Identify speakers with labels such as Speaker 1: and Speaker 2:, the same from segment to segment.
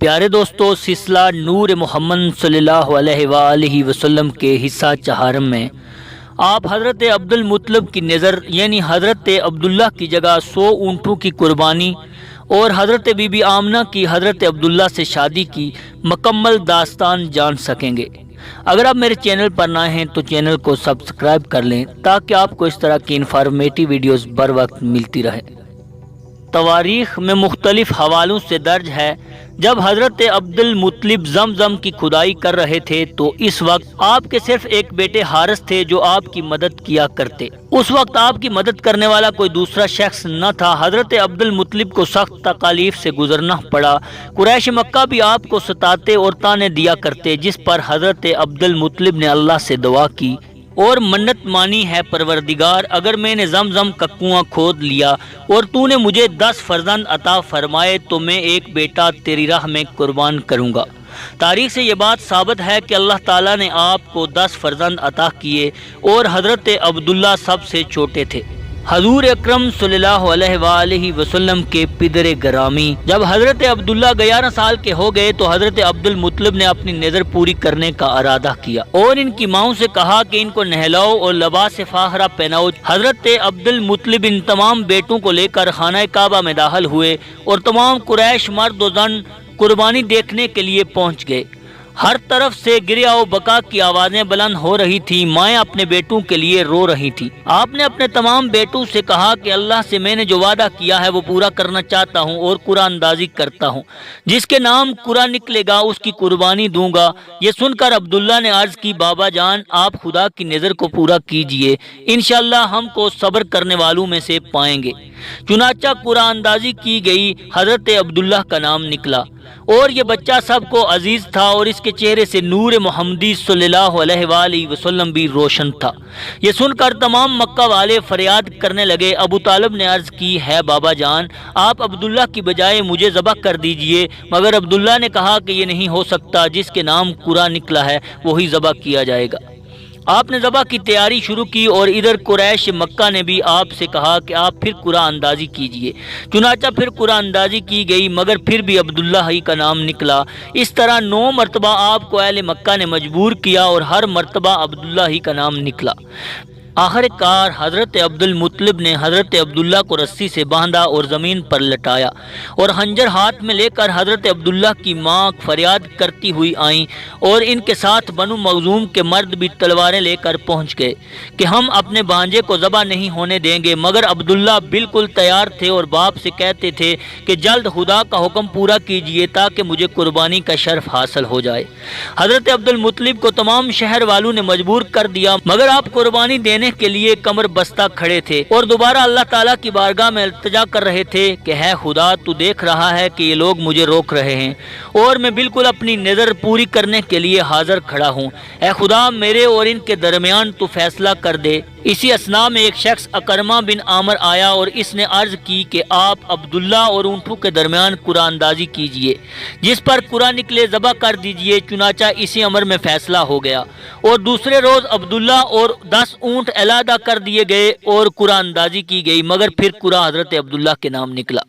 Speaker 1: پیارے دوستو، سلسلہ نور محمد صلی اللہ علیہ وآلہ وسلم کے حصہ چہارم میں آپ حضرت عبد المطلب کی نظر یعنی حضرت عبداللہ کی جگہ 100 اونٹوں کی قربانی اور حضرت بی بی آمنہ کی حضرت عبداللہ سے شادی کی مکمل داستان جان سکیں گے۔ اگر آپ میرے چینل پر نئے ہیں تو چینل کو سبسکرائب کر لیں تاکہ آپ کو اس طرح کی انفارمیٹی ویڈیوز بر وقت ملتی رہے۔ تواریخ میں مختلف حوالوں سے درج ہے، جب حضرت عبد المطلب زمزم کی کھدائی کر رہے تھے تو اس وقت آپ کے صرف ایک بیٹے حارث تھے جو آپ کی مدد کیا کرتے۔ اس وقت آپ کی مدد کرنے والا کوئی دوسرا شخص نہ تھا۔ حضرت عبد المطلب کو سخت تکالیف سے گزرنا پڑا۔ قریش مکہ بھی آپ کو ستاتے اور تانے دیا کرتے، جس پر حضرت عبد المطلب نے اللہ سے دعا کی اور منت مانی ہے، پروردگار اگر میں نے زمزم کا کنواں کھود لیا اور تو نے مجھے 10 فرزند عطا فرمائے تو میں ایک بیٹا تیری راہ میں قربان کروں گا۔ تاریخ سے یہ بات ثابت ہے کہ اللہ تعالیٰ نے آپ کو 10 فرزند عطا کیے اور حضرت عبداللہ سب سے چھوٹے تھے۔ حضور اکرم صلی اللہ علیہ وآلہ وسلم کے پدر گرامی جب حضرت عبداللہ 11 سال کے ہو گئے تو حضرت عبد المطلب نے اپنی نظر پوری کرنے کا ارادہ کیا اور ان کی ماؤں سے کہا کہ ان کو نہلاؤ اور لباس فاخرہ پہناؤ۔ حضرت عبد المطلب ان تمام بیٹوں کو لے کر خانہ کعبہ میں داخل ہوئے اور تمام قریش مرد و زن قربانی دیکھنے کے لیے پہنچ گئے۔ ہر طرف سے گریہ و بکا کی آوازیں بلند ہو رہی تھیں، مائیں اپنے بیٹوں کے لیے رو رہی تھیں۔ آپ نے اپنے تمام بیٹوں سے کہا کہ اللہ سے میں نے جو وعدہ کیا ہے وہ پورا کرنا چاہتا ہوں اور قرآن اندازی کرتا ہوں، جس کے نام قرآن نکلے گا اس کی قربانی دوں گا۔ یہ سن کر عبداللہ نے عرض کی، بابا جان آپ خدا کی نظر کو پورا کیجئے، انشاءاللہ ہم کو صبر کرنے والوں میں سے پائیں گے۔ چنانچہ قرآن اندازی کی گئی، حضرت عبداللہ کا نام نکلا اور یہ بچہ سب کو عزیز تھا اور اس کے چہرے سے نور محمدی صلی اللہ علیہ وآلہ وسلم بھی روشن تھا۔ یہ سن کر تمام مکہ والے فریاد کرنے لگے۔ ابو طالب نے عرض کی، ہے بابا جان آپ عبداللہ کی بجائے مجھے ذبح کر دیجئے، مگر عبداللہ نے کہا کہ یہ نہیں ہو سکتا، جس کے نام قرآن نکلا ہے وہی ذبح کیا جائے گا۔ آپ نے ذبح کی تیاری شروع کی اور ادھر قریش مکہ نے بھی آپ سے کہا کہ آپ پھر قرآن اندازی کیجئے۔ چنانچہ پھر قرآن اندازی کی گئی مگر پھر بھی عبداللہ ہی کا نام نکلا۔ اس طرح 9 مرتبہ آپ کو اہل مکہ نے مجبور کیا اور ہر مرتبہ عبداللہ ہی کا نام نکلا۔ آخر کار حضرت عبد المطلب نے حضرت عبداللہ کو رسی سے باندھا اور زمین پر لٹایا اور خنجر ہاتھ میں لے کر حضرت عبداللہ کی ماں فریاد کرتی ہوئی آئیں اور ان کے ساتھ بنو مخزوم کے مرد بھی تلواریں لے کر پہنچ گئے کہ ہم اپنے بھانجے کو ذبح نہیں ہونے دیں گے، مگر عبداللہ بالکل تیار تھے اور باپ سے کہتے تھے کہ جلد خدا کا حکم پورا کیجئے تاکہ مجھے قربانی کا شرف حاصل ہو جائے۔ حضرت عبد المطلب کو تمام شہر والوں نے مجبور کر دیا، مگر آپ قربانی دینے کے لیے کمر بستہ کھڑے تھے اور دوبارہ اللہ تعالیٰ کی بارگاہ میں التجا کر رہے تھے کہ ہے خدا تو دیکھ رہا ہے کہ یہ لوگ مجھے روک رہے ہیں اور میں بالکل اپنی نظر پوری کرنے کے لیے حاضر کھڑا ہوں، اے خدا میرے اور ان کے درمیان تو فیصلہ کر دے۔ اسی اثناء میں ایک شخص اکرمہ بن عامر آیا اور اس نے عرض کی کہ آپ عبداللہ اور اونٹوں کے درمیان قرآن اندازی کیجئے، جس پر قرآن نکلے ذبح کر دیجئے۔ چنانچہ اسی امر میں فیصلہ ہو گیا اور دوسرے روز عبداللہ اور 10 اونٹ علیحدہ کر دیے گئے اور قرآن اندازی کی گئی، مگر پھر قرآن حضرت عبداللہ کے نام نکلا۔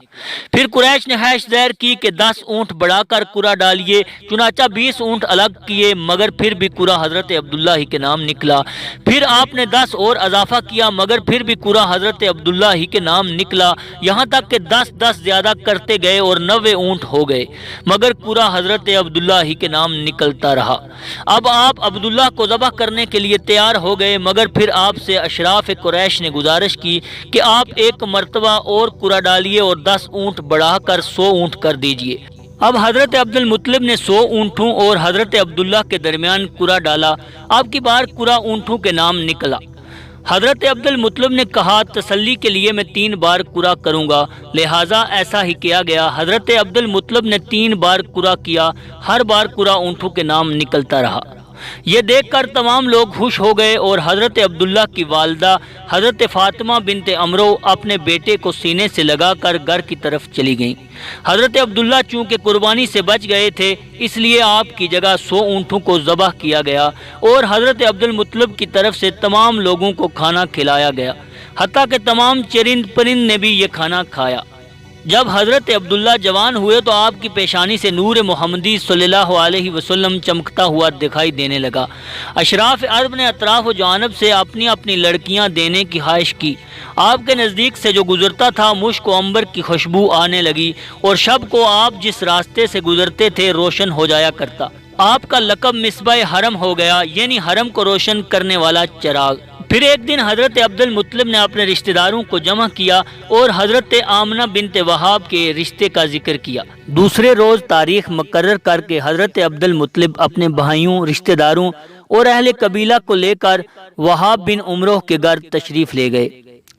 Speaker 1: پھر قریش نے حیش ظاہر کی کہ 10 اونٹ بڑھا کر قرآن ڈالیے، چنانچہ 20 اونٹ الگ کیے، مگر پھر بھی قرآن حضرت عبداللہ ہی کے نام نکلا۔ پھر آپ نے 10 اور اضافہ کیا، مگر پھر بھی قرآن حضرت عبداللہ ہی کے نام نکلا، یہاں تک کہ 10 زیادہ کرتے گئے اور 90 اونٹ ہو گئے، مگر قرآن حضرت عبداللہ ہی کے نام نکلتا رہا۔ اب آپ عبداللہ کو ذبح کرنے کے لیے تیار ہو گئے، مگر پھر آپ سے اشراف قریش نے گزارش کی کہ آپ ایک مرتبہ اور قرآن ڈالیے اور 10 اونٹ بڑھا کر 100 اونٹ کر دیجئے۔ اب حضرت عبد المطلب نے 100 اونٹوں اور حضرت عبداللہ کے درمیان قرآن ڈالا۔ اب کی بار قرآن اونٹوں کے نام نکلا۔ حضرت عبد المطلب نے کہا تسلی کے لیے میں 3 بار قرآن کروں گا، لہٰذا ایسا ہی کیا گیا۔ حضرت عبد المطلب نے 3 بار قرآن کیا، ہر بار قرآن اونٹوں کے نام نکلتا رہا۔ یہ دیکھ کر تمام لوگ خوش ہو گئے اور حضرت عبداللہ کی والدہ حضرت فاطمہ بنت عمرو اپنے بیٹے کو سینے سے لگا کر گھر کی طرف چلی گئیں۔ حضرت عبداللہ چونکہ قربانی سے بچ گئے تھے اس لیے آپ کی جگہ 100 اونٹوں کو ذبح کیا گیا اور حضرت عبد المطلب کی طرف سے تمام لوگوں کو کھانا کھلایا گیا، حتیٰ کہ تمام چرند پرند نے بھی یہ کھانا کھایا۔ جب حضرت عبداللہ جوان ہوئے تو آپ کی پیشانی سے نور محمدی صلی اللہ علیہ وسلم چمکتا ہوا دکھائی دینے لگا۔ اشراف عرب نے اطراف و جانب سے اپنی اپنی لڑکیاں دینے کی خواہش کی۔ آپ کے نزدیک سے جو گزرتا تھا مشک و عنبر کی خوشبو آنے لگی اور شب کو آپ جس راستے سے گزرتے تھے روشن ہو جایا کرتا۔ آپ کا لقب مصباح حرم ہو گیا، یعنی حرم کو روشن کرنے والا چراغ۔ پھر ایک دن حضرت عبد المطلب نے اپنے رشتہ داروں کو جمع کیا اور حضرت آمنہ بنت وہاب کے رشتے کا ذکر کیا۔ دوسرے روز تاریخ مقرر کر کے حضرت عبد المطلب اپنے بھائیوں، رشتہ داروں اور اہل قبیلہ کو لے کر وہاب بن عمرو کے گھر تشریف لے گئے۔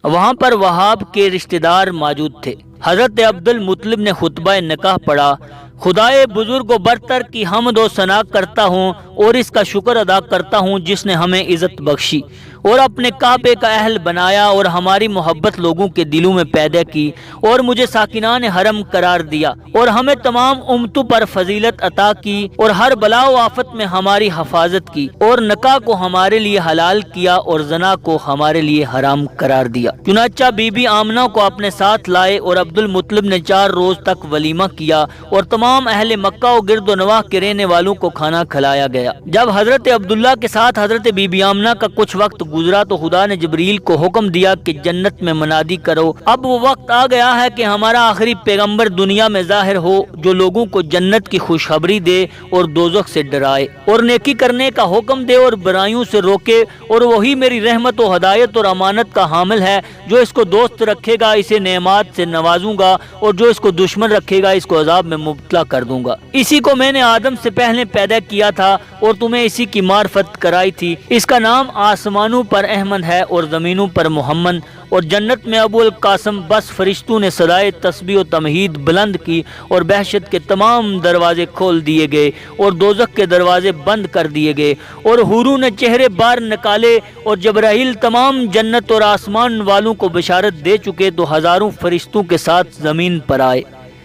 Speaker 1: وہاں پر وہاب کے رشتہ دار موجود تھے۔ حضرت عبد المطلب نے خطبہ نکاح پڑھا۔ خدائے بزرگ و برتر کی حمد و ثنا کرتا ہوں اور اس کا شکر ادا کرتا ہوں جس نے ہمیں عزت بخشی اور اپنے کعبے کا اہل بنایا اور ہماری محبت لوگوں کے دلوں میں پیدا کی اور مجھے ساکنان حرم قرار دیا اور ہمیں تمام امتوں پر فضیلت عطا کی اور ہر بلا و آفت میں ہماری حفاظت کی اور نکاح کو ہمارے لیے حلال کیا اور زنا کو ہمارے لیے حرام قرار دیا۔ چنانچہ بی بی آمنہ کو اپنے ساتھ لائے اور عبد المطلب نے 4 روز تک ولیمہ کیا اور تمام اہل مکہ و گرد و نواح کے رہنے والوں کو کھانا کھلایا گیا۔ جب حضرت عبداللہ کے ساتھ حضرت بی بی آمنہ کا کچھ وقت گزرا تو خدا نے جبریل کو حکم دیا کہ جنت میں منادی کرو، اب وہ وقت آ گیا ہے کہ ہمارا آخری پیغمبر دنیا میں ظاہر ہو جو لوگوں کو جنت کی خوشخبری دے اور دوزخ سے ڈرائے اور نیکی کرنے کا حکم دے اور برائیوں سے روکے، اور وہی میری رحمت و ہدایت اور امانت کا حامل ہے۔ جو اس کو دوست رکھے گا اسے نعمات سے نوازوں گا اور جو اس کو دشمن رکھے گا اس کو عذاب میں مبتلا کر دوں گا۔ اسی کو میں نے آدم سے پہلے پیدا کیا تھا اور تمہیں اسی کی معرفت کرائی تھی۔ اس کا نام آسمانوں پر احمد ہے اور زمینوں پر محمد، اور جنت میں ابو القاسم۔ بس فرشتوں نے صدائے تسبیح و تمہید بلند کی اور بہشت کے تمام دروازے کھول دیے گئے اور دوزخ کے دروازے بند کر دیے گئے اور حوروں نے چہرے بار نکالے، اور جبرائیل تمام جنت اور آسمان والوں کو بشارت دے چکے تو ہزاروں فرشتوں کے ساتھ زمین پر آئے۔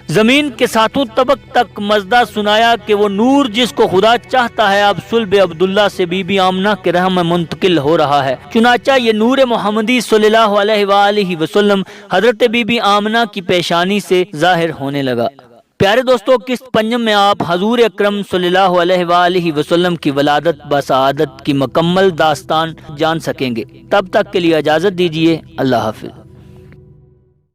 Speaker 1: زمین کے ساتوں طبق تک مزدہ سنایا کہ وہ نور جس کو خدا چاہتا ہے اب صلب عبداللہ سے بی بی آمنہ کے رحم میں منتقل ہو رہا ہے۔ چنانچہ یہ نور محمدی صلی اللہ علیہ وآلہ وسلم حضرت بی بی آمنہ کی پیشانی سے ظاہر ہونے لگا۔ پیارے دوستو، قسط پنجم میں آپ حضور اکرم صلی اللہ علیہ وآلہ وسلم کی ولادت بسعادت کی مکمل داستان جان سکیں گے۔ تب تک کے لیے اجازت دیجیے۔ اللہ حافظ۔